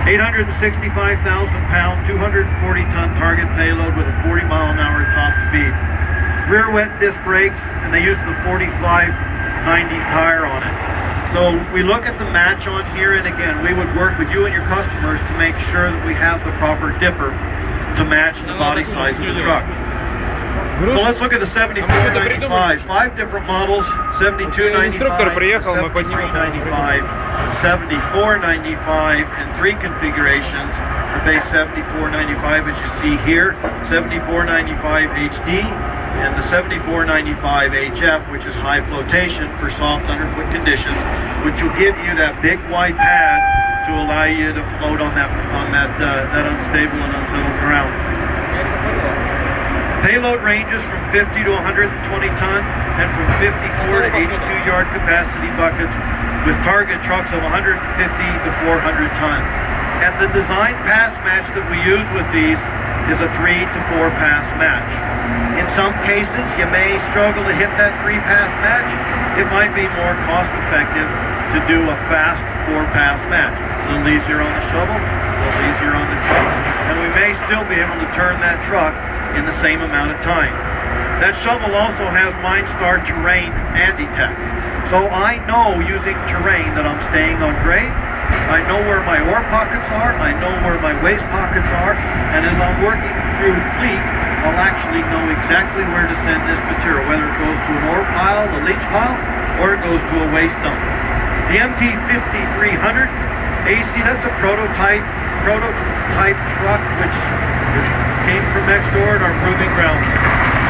865,000-pound, 240-ton target payload with a 40-mile-an-hour top speed. Rear wet disc brakes, and they use the 45/90 tire on it. So we look at the match on here, and again, we would work with you and your customers to make sure that we have the proper dipper to match the body size of the truck. So let's look at the 7495. 5 different models: 7295, 7395, 7495, and 3 configurations. The base 7495, as you see here, 7495 HD, and the 7495 HF, which is high flotation for soft underfoot conditions, which will give you that big wide pad to allow you to float on that unstable and unsettled ground. Payload ranges from 50 to 120 ton and from 54 to 82 yard capacity buckets with target trucks of 150 to 400 ton. And the design pass match that we use with these is a 3 to 4 pass match. In some cases, you may struggle to hit that 3 pass match. It might be more cost effective to do a fast 4 pass match. A little easier on the shovel, a little easier on the trucks, and we may still be able to turn that truck in the same amount of time. That shovel also has MineStar Terrain and Detect. So I know using terrain that I'm staying on grade. I know where my ore pockets are, I know where my waste pockets are, and as I'm working through fleet, I'll actually know exactly where to send this material, whether it goes to an ore pile, a leach pile, or it goes to a waste dump. The MT5300 AC, that's a prototype truck which came from next door at our proving grounds.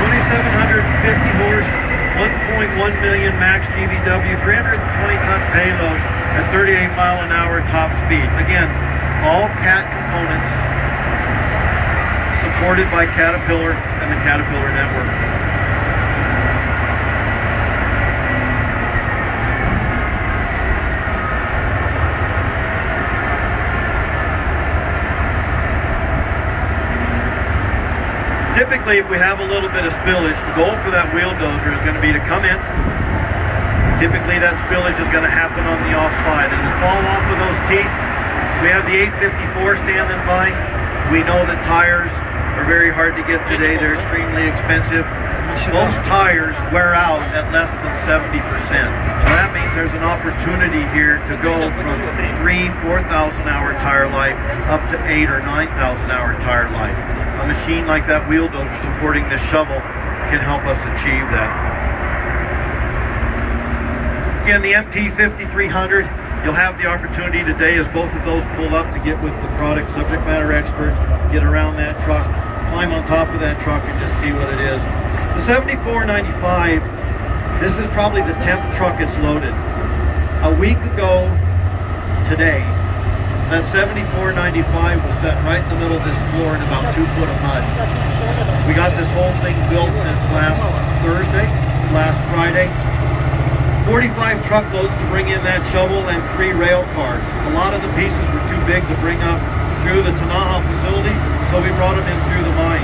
2,750 horse, 1.1 million max GVW, 320 ton payload at 38 mile an hour top speed. Again, all CAT components supported by Caterpillar and the Caterpillar network. Typically, if we have a little bit of spillage, the goal for that wheel dozer is going to be to come in. Typically, that spillage is going to happen on the offside, and to fall off of those teeth, we have the 854 standing by. We know that tires are very hard to get today. They're extremely expensive. Most tires wear out at less than 70%. So that means there's an opportunity here to go from 3,000-4,000 hour tire life up to 8,000 or 9,000 hour tire life. A machine like that wheel dozer supporting this shovel can help us achieve that. Again, the MT5300, you'll have the opportunity today as both of those pull up to get with the product subject matter experts, get around that truck, climb on top of that truck and just see what it is. The 7495, this is probably the 10th truck it's loaded. A week ago today, that 7495 was set right in the middle of this floor in about 2 foot of mud. We got this whole thing built since last Friday. 45 truckloads to bring in that shovel and 3 rail cars. A lot of the pieces were too big to bring up through the Tanaha facility, so we brought them in through the mine.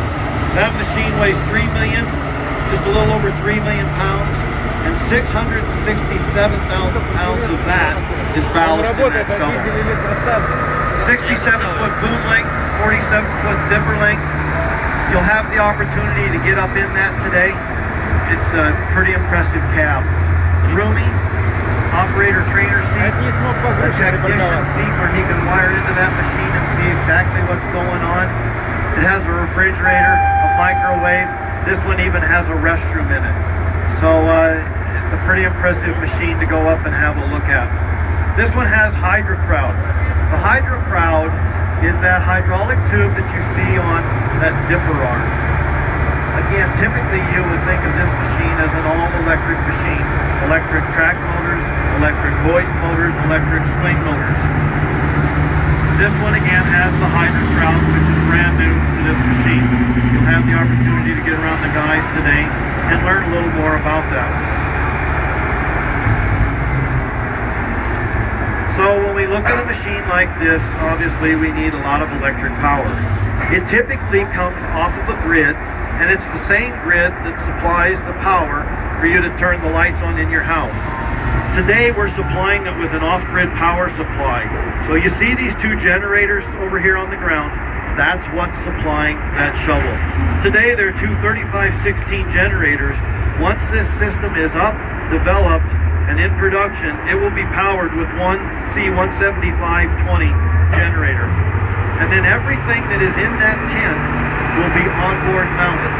That machine weighs 3 million, just a little over 3 million pounds, and 667,000 pounds of that is ballast in that shovel. 67-foot boom length, 47-foot dipper length. You'll have the opportunity to get up in that today. It's a pretty impressive cab. Roomy, operator trainer seat, a technician seat where he can wire into that machine and see exactly what's going on. It has a refrigerator, a microwave. This one even has a restroom in it. So it's a pretty impressive machine to go up and have a look at. This one has HydroCrowd. The HydroCrowd is that hydraulic tube that you see on that dipper arm. Again, typically you would think of this machine as an all-electric machine. Electric track motors, electric hoist motors, electric swing motors. This one again has the HydroCrowd, which is brand new to this machine. You'll have the opportunity to get around the guys today and learn a little more about that. So when we look at a machine like this, obviously we need a lot of electric power. It typically comes off of a grid, and it's the same grid that supplies the power for you to turn the lights on in your house. Today we're supplying it with an off-grid power supply. So you see these two generators over here on the ground? That's what's supplying that shovel. Today there are two 3516 generators. Once this system is up, developed, and in production, it will be powered with one C17520 generator. And then everything that is in that tin will be onboard mounted.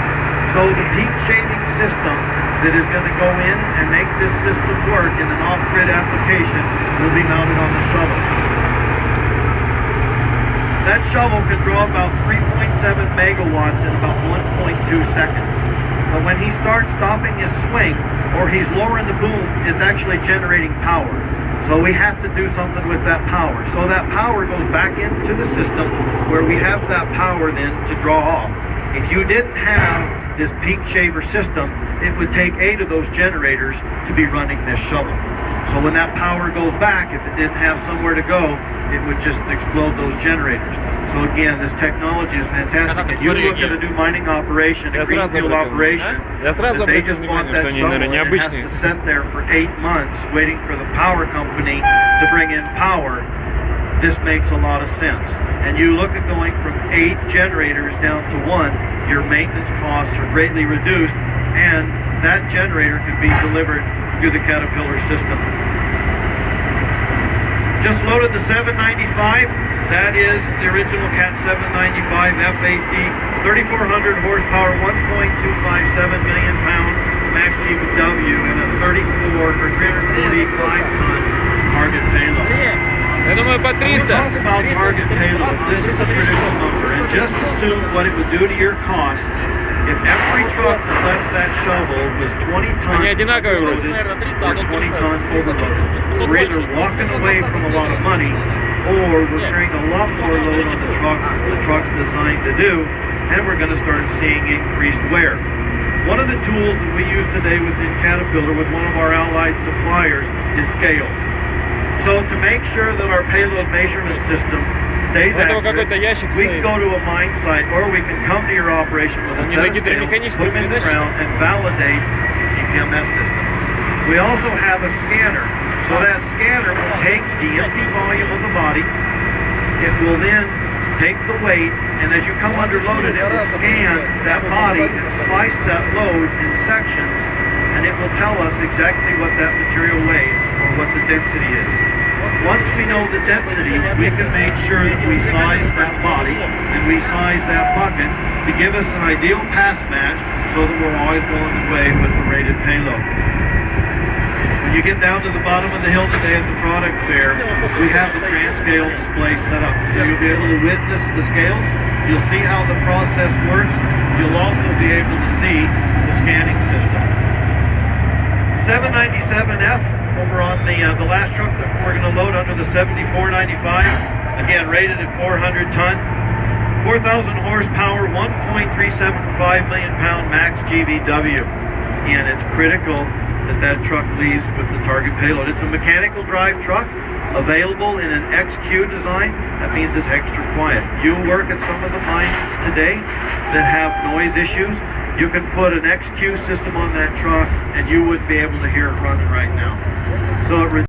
So the peak shaving system that is going to go in and make this system work in an off-grid application will be mounted on the shovel. That shovel can draw about 3.7 megawatts in about 1.2 seconds. But when he starts stopping his swing or he's lowering the boom, it's actually generating power. So we have to do something with that power. So that power goes back into the system where we have that power then to draw off. If you didn't have this peak shaver system, it would take 8 of those generators to be running this shovel. So when that power goes back, if it didn't have somewhere to go, it would just explode those generators. So again, this technology is fantastic. And you look at a new mining operation, a greenfield operation, that they just bought that shovel and it has to sit there for 8 months waiting for the power company to bring in power. This makes a lot of sense. And you look at going from 8 generators down to 1, your maintenance costs are greatly reduced, and that generator can be delivered through the Caterpillar system. Just loaded the 795. That is the original Cat 795 FAC, 3,400 horsepower, 1.257 million pound max GVW, and a 34 or 345 ton target payload. Я думаю, по 300. When we talk about target payload, this is a critical number, and just assume what it would do to your costs if every truck that left that shovel was 20 ton overloaded or 20 ton overloaded. We're either walking away from a lot of money, or we're carrying a lot more load on the truck's designed to do, and we're going to start seeing increased wear. One of the tools that we use today within Caterpillar with one of our allied suppliers is scales. So to make sure that our payload measurement system stays accurate, we can go to a mine site, or we can come to your operation with a set of scales, put them in the ground, and validate the TPMS system. We also have a scanner. So that scanner will take the empty volume of the body, it will then take the weight, and as you come underloaded, it will scan that body and slice that load in sections, and it will tell us exactly what that material weighs or what the density is. Once we know the density, we can make sure that we size that body and we size that bucket to give us an ideal pass match so that we're always going away with a rated payload. When you get down to the bottom of the hill today at the product fair, we have the Transcale display set up. So you'll be able to witness the scales, you'll see how the process works, you'll also be able to see the scanning system. 797F over on the last truck that we're going to load under the 7495, again rated at 400 ton, 4,000 horsepower, 1.375 million pound max GVW. Again, it's critical that truck leaves with the target payload. It's a mechanical drive truck available in an XQ design. That means it's extra quiet. You work at some of the mines today that have noise issues, you can put an XQ system on that truck and you would be able to hear it running right now. So it